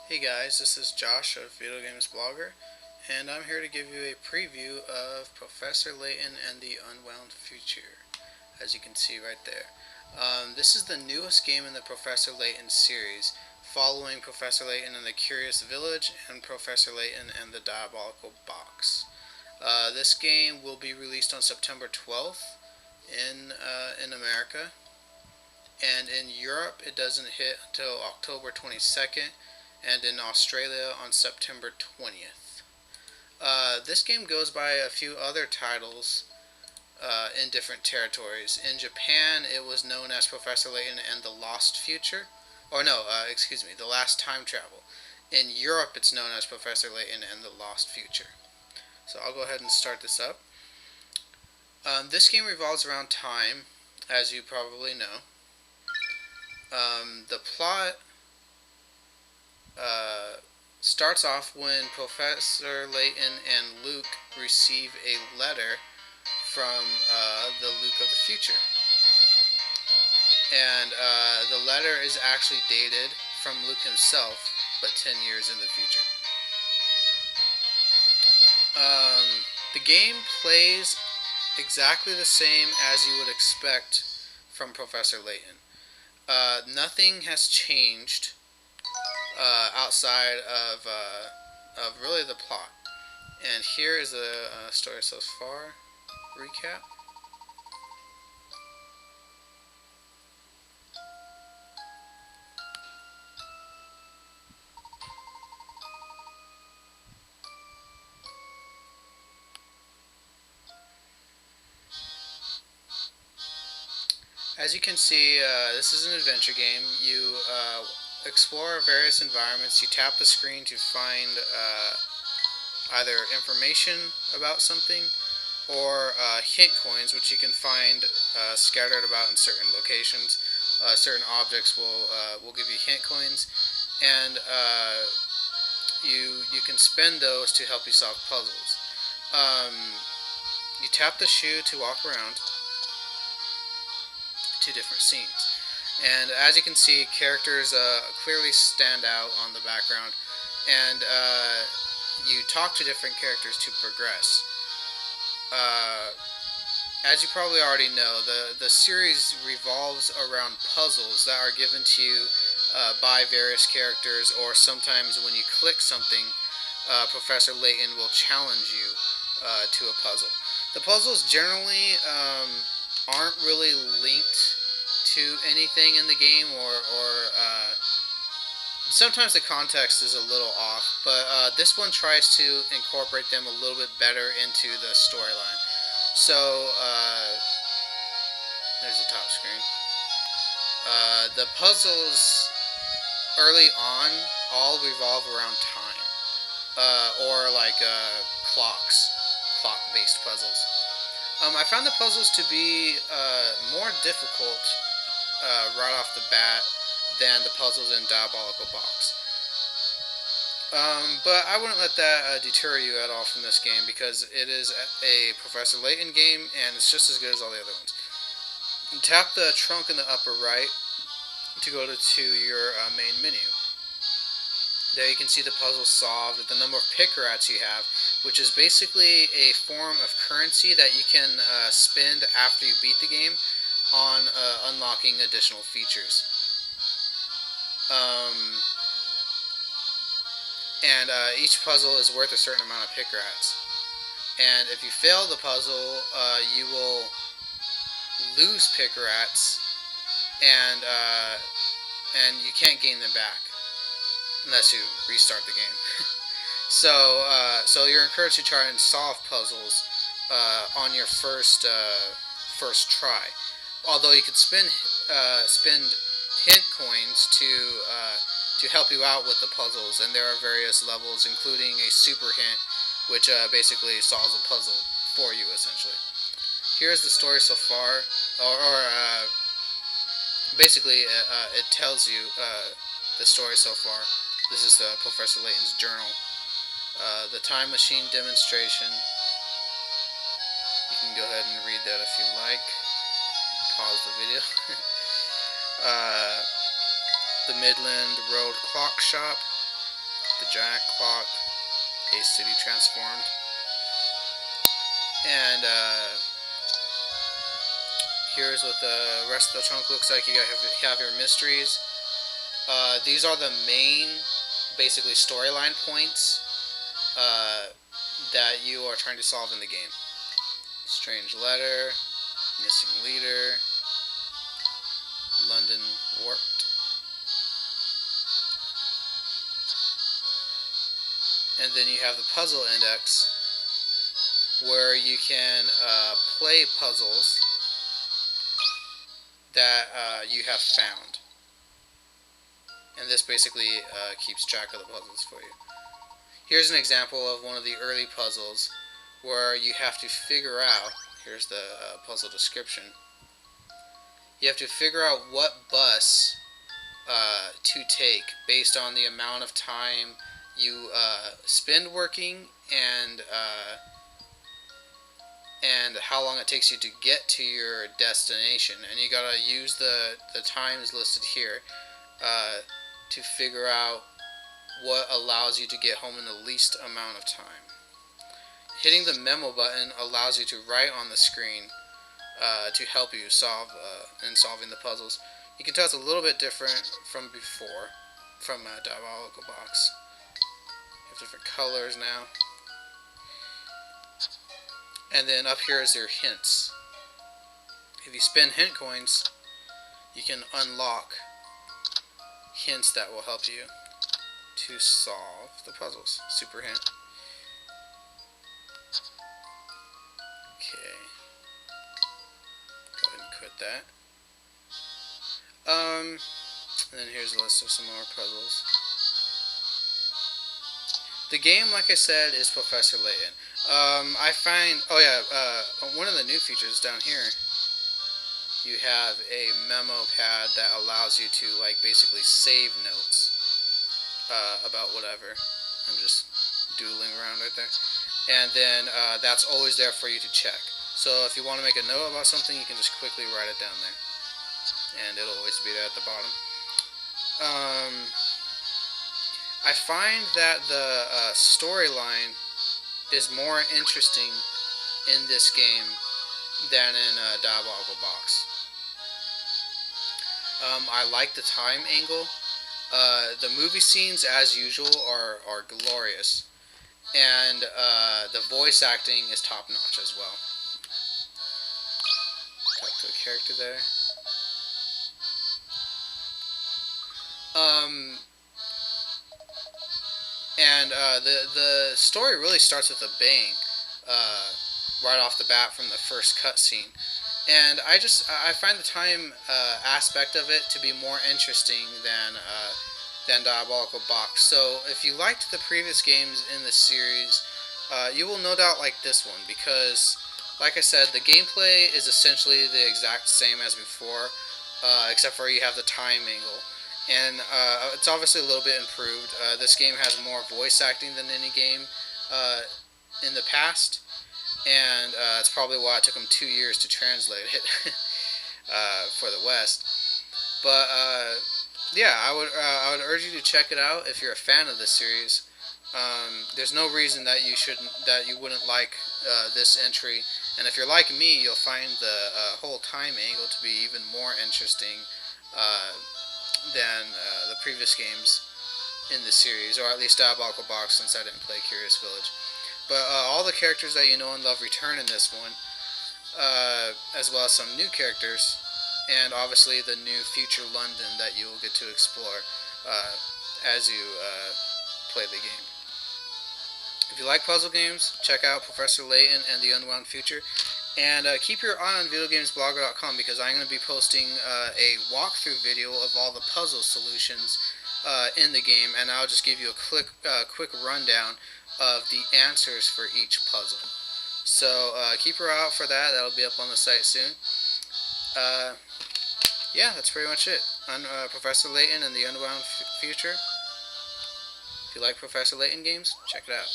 Hey guys, this is Josh of Video Games Blogger, and I'm here to give you a preview of Professor Layton and the Unwound Future, as you can see right there. This is the newest game in the Professor Layton series, following Professor Layton and the Curious Village and Professor Layton and the Diabolical Box. This game will be released on September 12th in America, and in Europe it doesn't hit until October 22nd, and in Australia on September 20th. This game goes by a few other titles in different territories. In Japan, it was known as Professor Layton and the Lost Future. Or no, excuse me, The Last Time Travel. In Europe, it's known as Professor Layton and the Lost Future. So I'll go ahead and start this up. This game revolves around time, as you probably know. The plot uh, starts off when Professor Layton and Luke receive a letter from the Luke of the future. And the letter is actually dated from Luke himself, but 10 years in the future. The game plays exactly the same as you would expect from Professor Layton. Nothing has changed outside of really the plot. And here is a story so far recap. As you can see, this is an adventure game. You explore various environments. You tap the screen to find either information about something or hint coins, which you can find scattered about in certain locations. Certain objects will give you hint coins, and you can spend those to help you solve puzzles. Um, you tap the shoe to walk around to different scenes. And as you can see, characters clearly stand out on the background, and you talk to different characters to progress. Uh, as you probably already know, the series revolves around puzzles that are given to you by various characters, or sometimes when you click something, Professor Layton will challenge you to a puzzle. The puzzles generally aren't really linked to anything in the game, or sometimes the context is a little off, but this one tries to incorporate them a little bit better into the storyline. So, there's the top screen. The puzzles early on all revolve around time, or like clock based puzzles. I found the puzzles to be more difficult right off the bat than the puzzles in Diabolical Box. But I wouldn't let that deter you at all from this game, because it is a Professor Layton game and it's just as good as all the other ones. Tap the trunk in the upper right to go to your main menu. There you can see the puzzle solved with the number of pick rats you have, which is basically a form of currency that you can spend after you beat the game on unlocking additional features. Um, and each puzzle is worth a certain amount of pick rats. And if you fail the puzzle, you will lose pick rats, and you can't gain them back unless you restart the game. So you're encouraged to try and solve puzzles on your first try. Although you could spend hint coins to help you out with the puzzles, and there are various levels, including a super hint, which basically solves a puzzle for you essentially. Here's the story so far, or basically it tells you the story so far. This is Professor Layton's journal. The time machine demonstration. You can go ahead and read that if you like. Pause the video. uh, the Midland Road Clock Shop. the giant clock, a city transformed, and here's what the rest of the trunk looks like. You have your mysteries. These are the main, basically, storyline points that you are trying to solve in the game. Strange letter, missing leader, London warped. And then you have the puzzle index, where you can play puzzles that you have found. And this basically keeps track of the puzzles for you. Here's an example of one of the early puzzles where you have to figure out, here's the puzzle description, you have to figure out what bus to take based on the amount of time you spend working and how long it takes you to get to your destination. And you gotta use the times listed here to figure out what allows you to get home in the least amount of time. Hitting the memo button allows you to write on the screen to help you solve in solving the puzzles. You can tell it's a little bit different from before, from Diabolical Box. You have different colors now. And then up here is your hints. If you spend hint coins, you can unlock hints that will help you to solve the puzzles. Super hint. Okay. Go ahead and quit that. And then here's a list of some more puzzles. The game, like I said, is Professor Layton. I find, one of the new features down here, you have a memo pad that allows you to, like, basically save notes about whatever. I'm just doodling around right there. And then that's always there for you to check. So if you want to make a note about something, you can just quickly write it down there. And it'll always be there at the bottom. I find that the storyline is more interesting in this game than in Diabolical Box. I like the time angle. The movie scenes, as usual, are glorious. And the voice acting is top-notch as well. Talk to a character there. The story really starts with a bang, right off the bat from the first cutscene, and I find the time aspect of it to be more interesting than Diabolical Box. So if you liked the previous games in the series, you will no doubt like this one because, like I said, the gameplay is essentially the exact same as before, except for you have the time angle. And it's obviously a little bit improved. This game has more voice acting than any game in the past, and it's probably why it took them 2 years to translate it for the West. But yeah, I would urge you to check it out if you're a fan of this series. There's no reason that you wouldn't like this entry, and if you're like me, you'll find the whole time angle to be even more interesting than the previous games in the series, or at least Diabolical Box, since I didn't play Curious Village. But all the characters that you know and love return in this one, as well as some new characters, and obviously the new future London that you will get to explore as you play the game. If you like puzzle games, check out Professor Layton and the Unwound Future. And keep your eye on videogamesblogger.com because I'm going to be posting a walkthrough video of all the puzzle solutions in the game, and I'll just give you a quick rundown of the answers for each puzzle. So keep your eye out for that. That'll be up on the site soon. Yeah, that's pretty much it. I'm Professor Layton and the Unwound Future. If you like Professor Layton games, check it out.